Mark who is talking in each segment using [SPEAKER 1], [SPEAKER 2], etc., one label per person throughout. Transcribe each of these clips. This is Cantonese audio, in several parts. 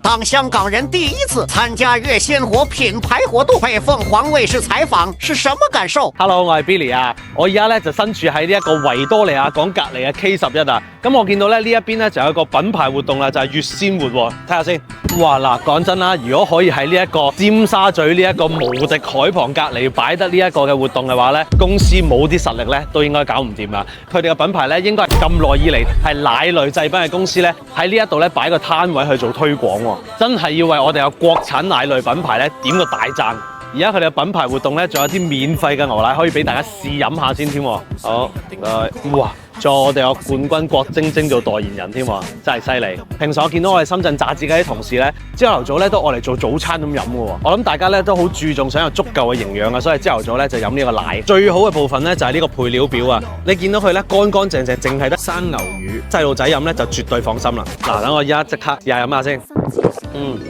[SPEAKER 1] 当香港人第一次參加粵鮮活品牌活動，被鳳凰衛視採訪，是什麼感受
[SPEAKER 2] ？Hello， 我係 Billy 啊，我而家咧就身處喺呢一個維多利亞港隔離嘅 K11啊。咁我見到咧呢一邊咧就有一個品牌活動啦，就係粵鮮活喎。睇下先。哇嗱，講真啦，如果可以喺呢一個尖沙咀呢一個無敵海旁隔離擺得呢一個嘅活動嘅話咧，公司冇啲實力咧都應該搞唔掂啦。佢哋嘅品牌咧應該係咁耐以嚟係奶類製品嘅公司咧喺呢一度咧擺個攤位去做推廣喎，真係要為我哋嘅國產奶類品牌咧點個大讚。而家佢哋嘅品牌活動咧，仲有啲免費嘅牛奶可以俾大家試飲下先添喎。好，哇！仲有我哋有冠軍郭晶晶做代言人添喎，真係犀利。平時我見到我哋深圳炸子雞啲同事咧，朝頭早咧都愛嚟做早餐咁飲嘅喎。我諗大家咧都好注重想有足夠嘅營養啊，所以朝頭早咧就飲呢個奶。最好嘅部分咧就係呢個配料表啊，你見到佢咧乾乾淨淨，淨係得生牛乳，細路仔飲咧就絕對放心啦。嗱，等我而家即刻又飲下先。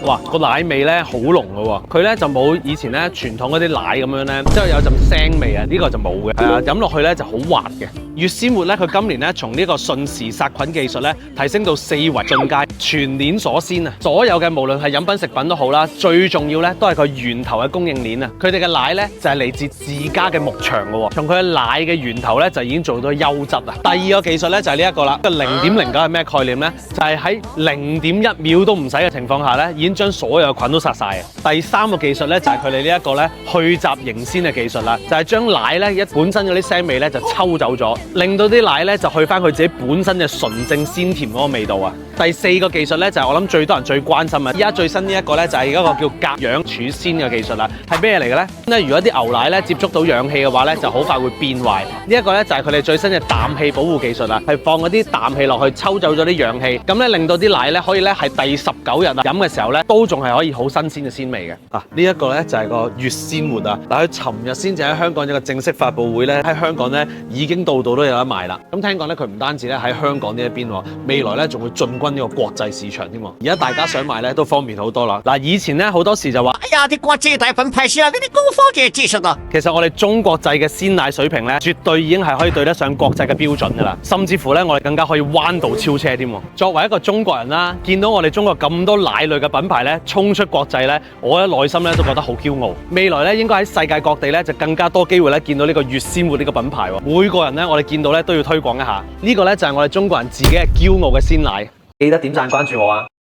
[SPEAKER 2] 哇，個奶味咧好濃嘅喎，佢咧就冇以前咧傳統嗰啲奶咁樣咧，即係有陣腥味啊，呢個就冇嘅。係啊，飲落去咧就好滑嘅。粵鮮活咧，佢今年咧從呢個瞬時殺菌技術咧提升到4維進階，全鏈鎖鮮啊！所有嘅無論係飲品食品都好啦，最重要咧都係佢源頭嘅供應鏈啊！佢哋嘅奶咧就係嚟自自家嘅牧場嘅喎，從佢嘅奶嘅源頭咧就已經做到優質啊！第二個技術咧就係呢一個啦，個0.09係咩概念咧？就係喺0.1秒都唔使嘅情況下咧，已經將所有嘅菌都殺晒嘅。第三個技術咧就係佢哋呢一個咧去雜凝鮮嘅技術啦，就係將奶咧本身嗰啲腥味咧就抽走咗。令到啲奶咧就去翻佢自己本身嘅純正鮮甜嗰個味道啊！第四個技術咧就係我諗最多人最關心啊！依家最新呢一個咧就係一個叫隔氧儲鮮嘅技術啦，係咩嚟嘅咧？咁如果啲牛奶咧接觸到氧氣嘅話咧，就好快會變壞。呢一個咧就係佢哋最新嘅氮氣保護技術啦，係放嗰啲氮氣落去抽走咗啲氧氣，咁咧令到啲奶咧可以咧係第19日啊飲嘅時候咧都仲係可以好新鮮嘅鮮味嘅。啊，呢一個咧就係個粵鮮活啊！嗱，佢尋日先至喺香港有個正式發佈會咧，喺香港咧已經度度都有得賣啦。咁聽講咧佢唔單止咧喺香港呢一邊，未來咧仲會進軍呢個國際市場添。而家大家想買咧都方便好多啦。嗱，以前咧好多時就話，
[SPEAKER 1] 哎呀，啲國際大品牌需要呢啲高科技技術啊！
[SPEAKER 2] 其實我哋中國製嘅鮮奶水平咧，絕對已經係可以對得上國際嘅標準噶啦，甚至乎咧我哋更加可以彎道超車添。作為一個中國人啦，見到我哋中國咁多奶類嘅品牌咧衝出國際咧，我喺內心咧都覺得好驕傲。未來咧應該喺世界各地咧就更加多機會咧見到呢個粵鮮活呢個品牌。每個人咧我哋見到咧都要推廣一下，呢個咧就係我哋中國人自己嘅驕傲嘅鮮奶。記得點讚關注我啊！